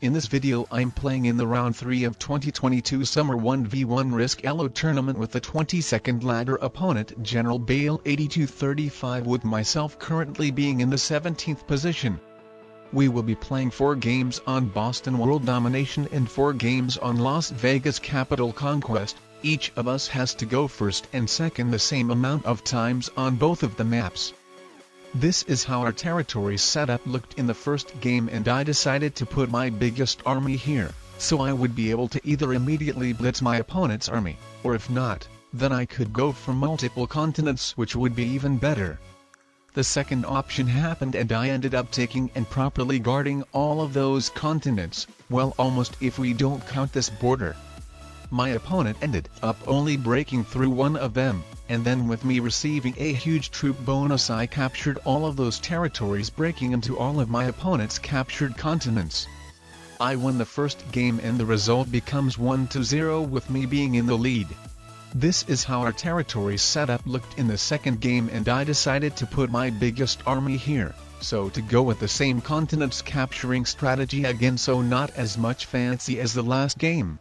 In this video I'm playing in the round 3 of 2022 Summer 1v1 Risk Elo tournament with the 22nd ladder opponent General Bale 8235 with myself currently being in the 17th position. We will be playing 4 games on Boston World Domination and 4 games on Las Vegas Capital Conquest. Each of us has to go first and second the same amount of times on both of the maps. This is how our territory setup looked in the first game, and I decided to put my biggest army here, so I would be able to either immediately blitz my opponent's army, or if not, then I could go for multiple continents, which would be even better. The second option happened and I ended up taking and properly guarding all of those continents, well, almost, if we don't count this border. My opponent ended up only breaking through one of them, and then with me receiving a huge troop bonus I captured all of those territories, breaking into all of my opponent's captured continents. I won the first game and the result becomes 1-0 with me being in the lead. This is how our territory setup looked in the second game, and I decided to put my biggest army here, so to go with the same continents capturing strategy again, so not as much fancy as the last game.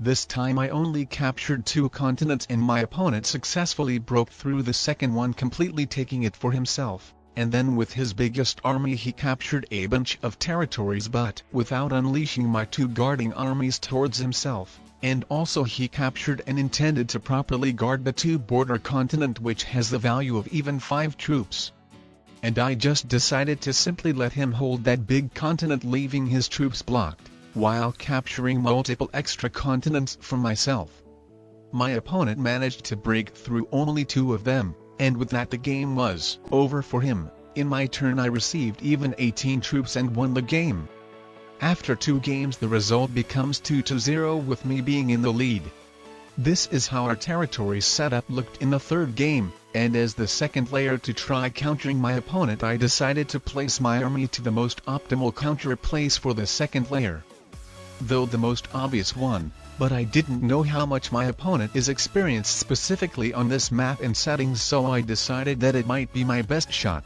This time I only captured 2 continents and my opponent successfully broke through the second one, completely taking it for himself, and then with his biggest army he captured a bunch of territories but without unleashing my 2 guarding armies towards himself, and also he captured and intended to properly guard the 2 border continent, which has the value of even 5 troops. And I just decided to simply let him hold that big continent, leaving his troops blocked, while capturing multiple extra continents for myself. My opponent managed to break through only 2 of them, and with that the game was over for him. In my turn I received even 18 troops and won the game. After 2 games the result becomes 2-0 with me being in the lead. This is how our territory setup looked in the third game, and as the second layer to try countering my opponent I decided to place my army to the most optimal counter place for the second layer, though the most obvious one, but I didn't know how much my opponent is experienced specifically on this map and settings, so I decided that it might be my best shot.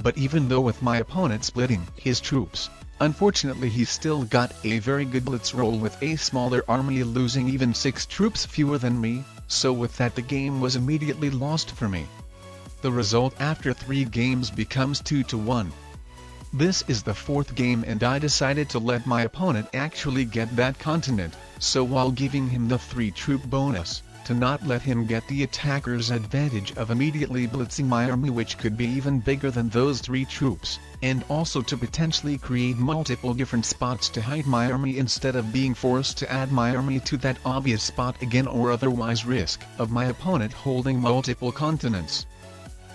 But even though with my opponent splitting his troops, unfortunately he still got a very good blitz roll with a smaller army, losing even 6 troops fewer than me, so with that the game was immediately lost for me. The result after 3 games becomes 2-1. This is the 4th game and I decided to let my opponent actually get that continent, so while giving him the 3 troop bonus, to not let him get the attacker's advantage of immediately blitzing my army, which could be even bigger than those 3 troops, and also to potentially create multiple different spots to hide my army instead of being forced to add my army to that obvious spot again, or otherwise risk of my opponent holding multiple continents.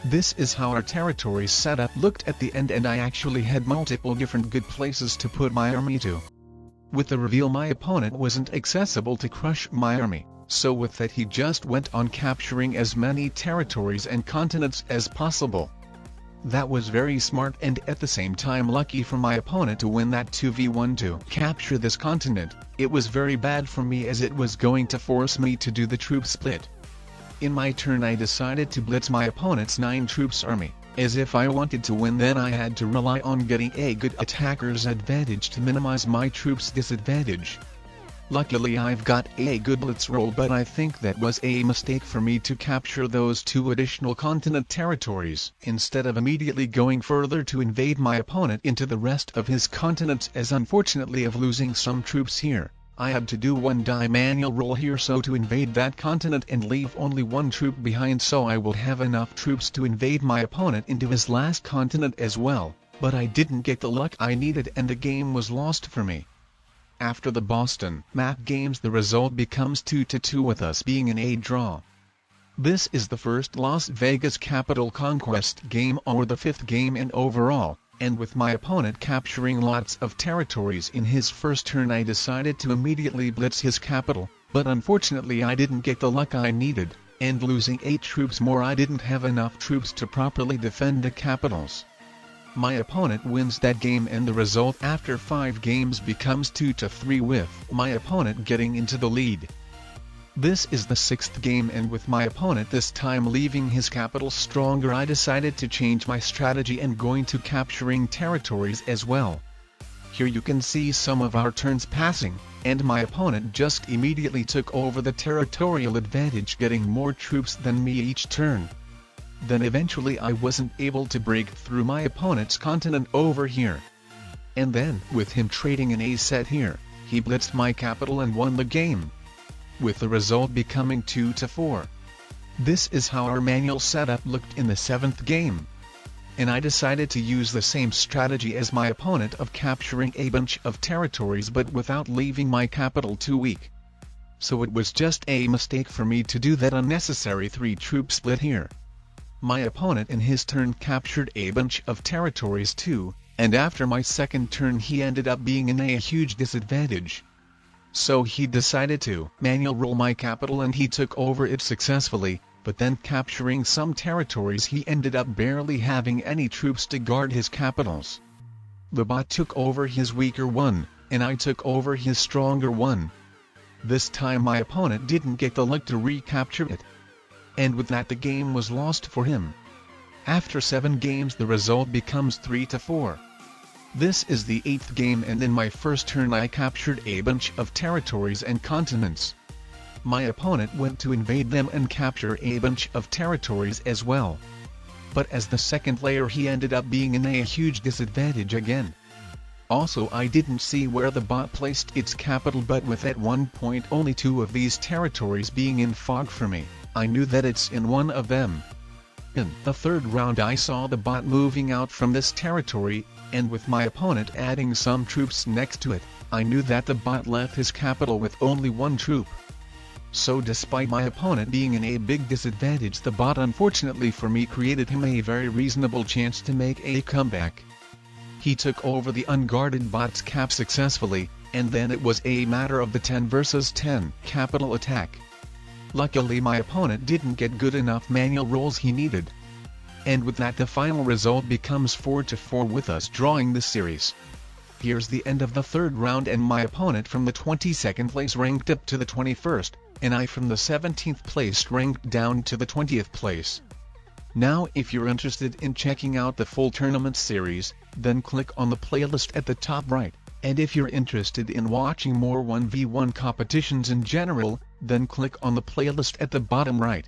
This is how our territory setup looked at the end, and I actually had multiple different good places to put my army to. With the reveal my opponent wasn't accessible to crush my army, so with that he just went on capturing as many territories and continents as possible. That was very smart and at the same time lucky for my opponent to win that 2v1 to capture this continent. It was very bad for me as it was going to force me to do the troop split. In my turn I decided to blitz my opponent's 9 troops army, as if I wanted to win then I had to rely on getting a good attacker's advantage to minimize my troops' disadvantage. Luckily I've got a good blitz roll, but I think that was a mistake for me to capture those 2 additional continent territories instead of immediately going further to invade my opponent into the rest of his continents, as unfortunately of losing some troops here, I had to do 1 die manual roll here so to invade that continent and leave only 1 troop behind, so I will have enough troops to invade my opponent into his last continent as well, but I didn't get the luck I needed and the game was lost for me. After the Boston map games the result becomes 2-2 with us being in a draw. This is the first Las Vegas Capital Conquest game, or the 5th game in overall, and with my opponent capturing lots of territories in his first turn I decided to immediately blitz his capital, but unfortunately I didn't get the luck I needed, and losing 8 troops more I didn't have enough troops to properly defend the capitals. My opponent wins that game and the result after 5 games becomes 2-3 with my opponent getting into the lead. This is the 6th game, and with my opponent this time leaving his capital stronger I decided to change my strategy and going to capturing territories as well. Here you can see some of our turns passing, and my opponent just immediately took over the territorial advantage, getting more troops than me each turn. Then eventually I wasn't able to break through my opponent's continent over here. And then, with him trading an A set here, he blitzed my capital and won the game, with the result becoming 2-4. This is how our manual setup looked in the 7th game. And I decided to use the same strategy as my opponent of capturing a bunch of territories but without leaving my capital too weak. So it was just a mistake for me to do that unnecessary 3-troop split here. My opponent in his turn captured a bunch of territories too, and after my second turn he ended up being in a huge disadvantage. So he decided to manual roll my capital and he took over it successfully, but then capturing some territories he ended up barely having any troops to guard his capitals. The bot took over his weaker one, and I took over his stronger one. This time my opponent didn't get the luck to recapture it. And with that the game was lost for him. After 7 games the result becomes 3-4. This is the 8th game, and in my first turn I captured a bunch of territories and continents. My opponent went to invade them and capture a bunch of territories as well. But as the second player he ended up being in a huge disadvantage again. Also I didn't see where the bot placed its capital, but with at one point only 2 of these territories being in fog for me, I knew that it's in one of them. In the 3rd round I saw the bot moving out from this territory, and with my opponent adding some troops next to it, I knew that the bot left his capital with only 1 troop. So despite my opponent being in a big disadvantage, the bot unfortunately for me created him a very reasonable chance to make a comeback. He took over the unguarded bot's cap successfully, and then it was a matter of the 10 versus 10 capital attack. Luckily my opponent didn't get good enough manual rolls he needed. And with that the final result becomes 4-4 with us drawing the series. Here's the end of the 3rd round, and my opponent from the 22nd place ranked up to the 21st, and I from the 17th place ranked down to the 20th place. Now if you're interested in checking out the full tournament series, then click on the playlist at the top right, and if you're interested in watching more 1v1 competitions in general, then click on the playlist at the bottom right.